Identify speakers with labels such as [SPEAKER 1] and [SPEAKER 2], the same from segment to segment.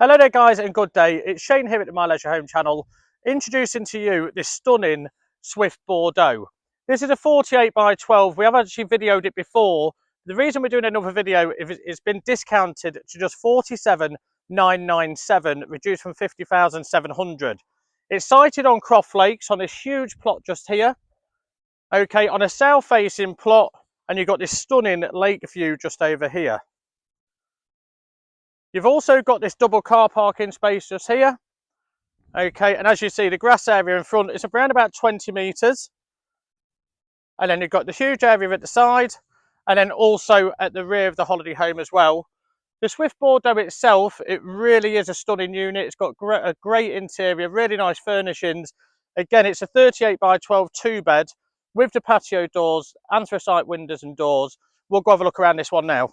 [SPEAKER 1] Hello there guys and good day, it's Shane here at the My Leisure Home channel, introducing to you this stunning Swift Bordeaux. This is a 48 by 12, we have actually videoed it before. The reason we're doing another video is it's been discounted to just 47,997, reduced from 50,700. It's sited on Croft Lakes on this huge plot just here, okay, on a south facing plot, and you've got this stunning lake view just over here. You've also got this double car parking space just here. Okay, and as you see, the grass area in front is around about 20 metres. And then you've got the huge area at the side, and then also at the rear of the holiday home as well. The Swift Bordeaux itself, it really is a stunning unit. It's got a great interior, really nice furnishings. Again, it's a 38 by 12 two-bed with the patio doors, anthracite windows and doors. We'll go have a look around this one now.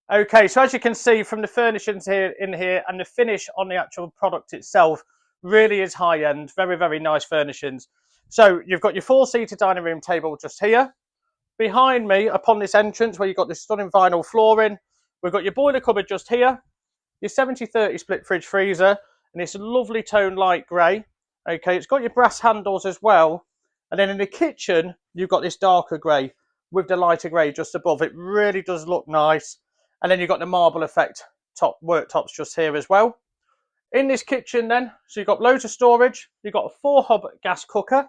[SPEAKER 1] Okay, so as you can see from the furnishings here and the finish on the actual product itself, really is high end, very, very nice furnishings. So you've got your four-seater dining room table just here. Behind me, upon this entrance where you've got this stunning vinyl flooring, we've got your boiler cupboard just here, your 70/30 split fridge freezer, and it's a lovely tone light grey. Okay, it's got your brass handles as well. And then in the kitchen, you've got this darker grey with the lighter grey just above. It really does look nice. And then you've got the marble effect top worktops just here as well. In this kitchen then, so you've got loads of storage. You've got a 4-hob gas cooker,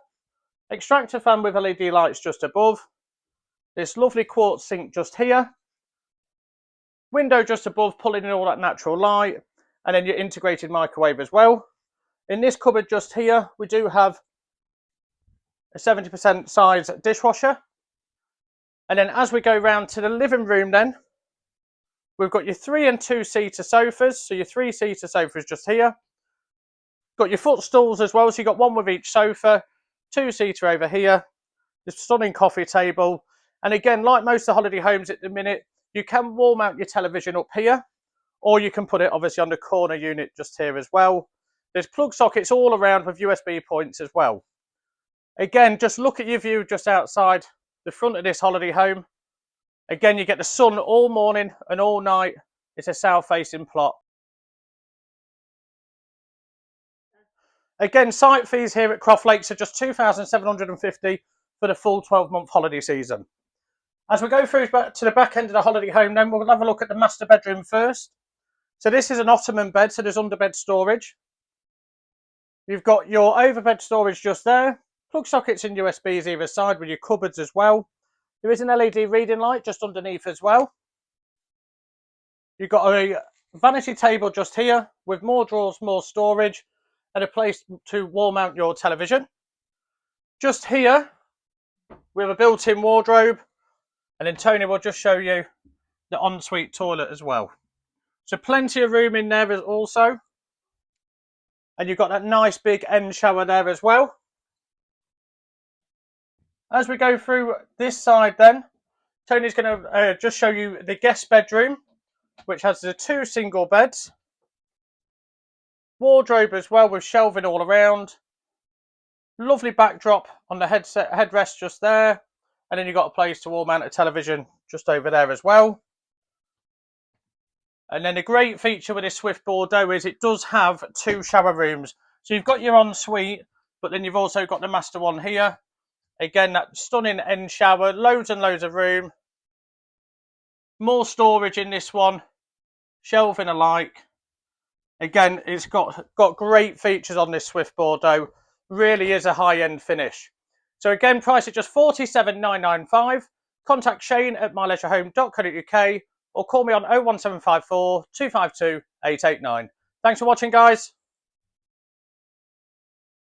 [SPEAKER 1] extractor fan with LED lights just above. This lovely quartz sink just here. Window just above, pulling in all that natural light. And then your integrated microwave as well. In this cupboard just here, we do have a 70% size dishwasher. And then as we go round to the living room then, we've got your 3- and 2-seater sofas, so your 3-seater sofas just here. Got your footstools as well, so you've got one with each sofa, 2-seater over here, this stunning coffee table. And again, like most of the holiday homes at the minute, you can wall mount your television up here, or you can put it obviously on the corner unit just here as well. There's plug sockets all around with USB points as well. Again, just look at your view just outside the front of this holiday home. Again, you get the sun all morning and all night. It's a south-facing plot. Again, site fees here at Croft Lakes are just $2,750 for the full 12-month holiday season. As we go through back to the back end of the holiday home, then we'll have a look at the master bedroom first. So this is an ottoman bed, so there's underbed storage. You've got your overbed storage just there. Plug sockets and USBs either side with your cupboards as well. There is an LED reading light just underneath as well. You've got a vanity table just here with more drawers, more storage, and a place to wall mount your television. Just here, we have a built-in wardrobe, and then Tony will just show you the ensuite toilet as well. So plenty of room in there also. And you've got that nice big end shower there as well. As we go through this side then, Tony's going to just show you the guest bedroom, which has the 2 single beds. Wardrobe as well with shelving all around. Lovely backdrop on the headrest just there. And then you've got a place to wall mount a television just over there as well. And then the great feature with this Swift Bordeaux is it does have 2 shower rooms. So you've got your ensuite, but then you've also got the master one here. Again, that stunning end shower, loads and loads of room. More storage in this one, shelving alike. Again, it's got great features on this Swift Bordeaux. Really is a high-end finish. So again, price at just $47,995. Contact Shane at myleisureHome.co.uk or call me on 01754 252 889. Thanks for watching, guys.